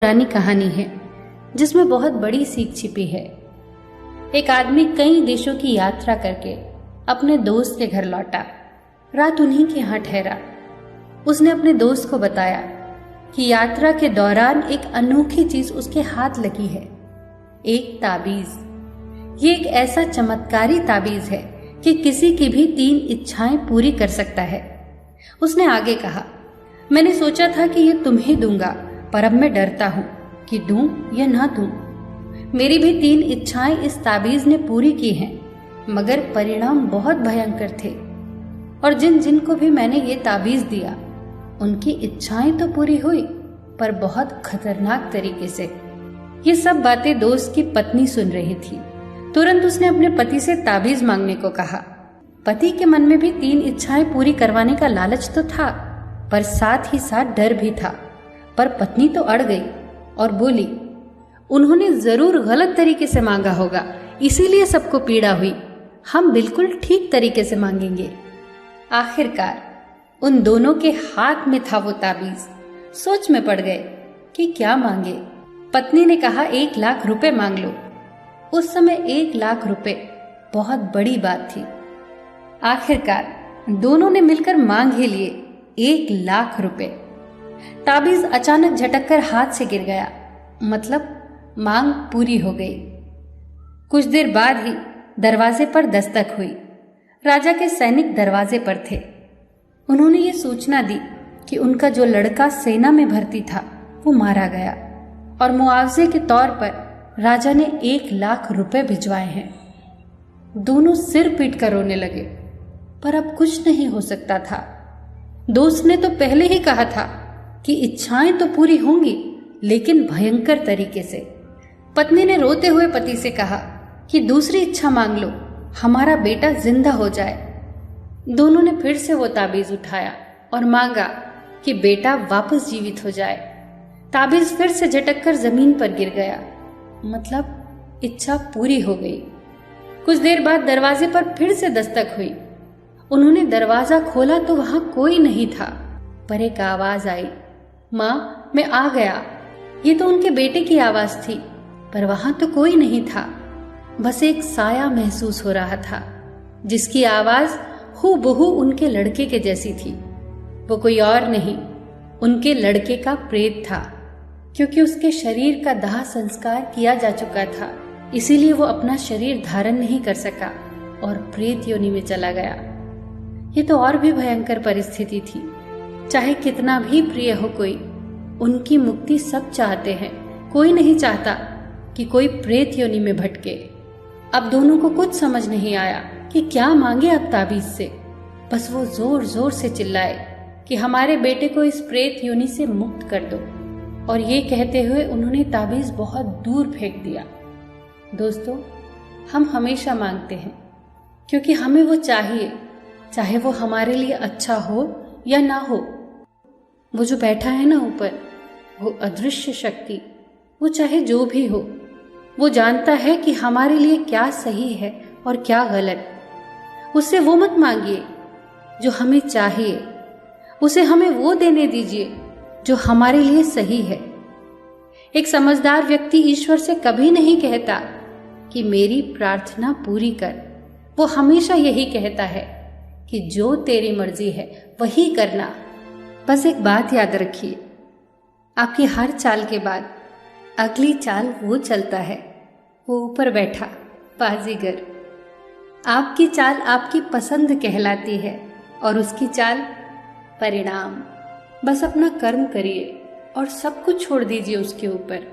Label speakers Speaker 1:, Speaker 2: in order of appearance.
Speaker 1: पुरानी कहानी है जिसमें बहुत बड़ी सीख छिपी है। एक आदमी कई देशों की यात्रा करके अपने दोस्त के घर लौटा। रात उन्हीं के यहाँ ठहरा। उसने अपने दोस्त को बताया कि यात्रा के दौरान एक अनोखी चीज उसके हाथ लगी है, एक ताबीज। ये एक ऐसा चमत्कारी ताबीज है कि किसी की भी 3 इच्छाएं पूरी कर सकता है। उसने आगे कहा, मैंने सोचा था कि ये तुम्हें दूंगा, पर अब मैं डरता हूं कि दूं या ना दूं। मेरी भी 3 इच्छाएं इस ताबीज ने पूरी की हैं, मगर परिणाम बहुत भयंकर थे। और जिन जिन को भी मैंने ये ताबीज दिया, उनकी इच्छाएं तो पूरी हुई, पर बहुत खतरनाक तरीके से। ये सब बातें दोस्त की पत्नी सुन रही थी। तुरंत उसने अपने पति से ताबीज मांगने को कहा। पति के मन में भी 3 इच्छाएं पूरी करवाने का लालच तो था, पर साथ ही साथ डर भी था। पर पत्नी तो अड़ गई और बोली, उन्होंने जरूर गलत तरीके से मांगा होगा, इसीलिए सबको पीड़ा हुई। हम बिल्कुल ठीक तरीके से मांगेंगे। आखिरकार उन दोनों के हाथ में था वो ताबीज। सोच में पड़ गए कि क्या मांगे। पत्नी ने कहा, 1 लाख रुपए मांग लो। उस समय 1 लाख रुपए बहुत बड़ी बात थी। आखिरकार दोनों ने मिलकर मांग ही लिए 1 लाख रुपए। ताबीज अचानक झटककर हाथ से गिर गया, मतलब मांग पूरी हो गई। कुछ देर बाद ही दरवाजे पर दस्तक हुई। राजा के सैनिक दरवाजे पर थे। उन्होंने ये सूचना दी कि उनका जो लड़का सेना में भर्ती था वो मारा गया और मुआवजे के तौर पर राजा ने 1 लाख रुपए भिजवाए हैं। दोनों सिर पीट कर रोने लगे, पर अब कुछ नहीं हो सकता था। दोस्त ने तो पहले ही कहा था कि इच्छाएं तो पूरी होंगी, लेकिन भयंकर तरीके से। पत्नी ने रोते हुए पति से कहा कि दूसरी इच्छा मांग लो, हमारा बेटा जिंदा हो जाए। दोनों ने फिर से वो ताबीज उठाया और मांगा कि बेटा वापस जीवित हो जाए। ताबीज फिर से झटक कर जमीन पर गिर गया, मतलब इच्छा पूरी हो गई। कुछ देर बाद दरवाजे पर फिर से दस्तक हुई। उन्होंने दरवाजा खोला तो वहां कोई नहीं था, पर एक आवाज आई, माँ मैं आ गया। ये तो उनके बेटे की आवाज थी, पर वहां तो कोई नहीं था। बस एक साया महसूस हो रहा था, जिसकी आवाज हूबहू उनके लड़के के जैसी थी। वो कोई और नहीं, उनके लड़के का प्रेत था। क्योंकि उसके शरीर का दाह संस्कार किया जा चुका था, इसीलिए वो अपना शरीर धारण नहीं कर सका और प्रेत योनि में चला गया। ये तो और भी भयंकर परिस्थिति थी। चाहे कितना भी प्रिय हो कोई, उनकी मुक्ति सब चाहते हैं। कोई नहीं चाहता कि कोई प्रेत योनि में भटके। अब दोनों को कुछ समझ नहीं आया कि क्या मांगे अब ताबीज से। बस वो जोर जोर से चिल्लाए कि हमारे बेटे को इस प्रेत योनि से मुक्त कर दो। और ये कहते हुए उन्होंने ताबीज बहुत दूर फेंक दिया। दोस्तों, हम हमेशा मांगते हैं क्योंकि हमें वो चाहिए, चाहे वो हमारे लिए अच्छा हो या ना हो। वो जो बैठा है ना ऊपर, वो अदृश्य शक्ति, वो चाहे जो भी हो, वो जानता है कि हमारे लिए क्या सही है और क्या गलत। उससे वो मत मांगिए जो हमें चाहिए, उसे हमें वो देने दीजिए जो हमारे लिए सही है। एक समझदार व्यक्ति ईश्वर से कभी नहीं कहता कि मेरी प्रार्थना पूरी कर। वो हमेशा यही कहता है कि जो तेरी मर्जी है वही करना। बस एक बात याद रखिए, आपकी हर चाल के बाद अगली चाल वो चलता है, वो ऊपर बैठा बाजीगर। आपकी चाल आपकी पसंद कहलाती है और उसकी चाल परिणाम। बस अपना कर्म करिए और सब कुछ छोड़ दीजिए उसके ऊपर।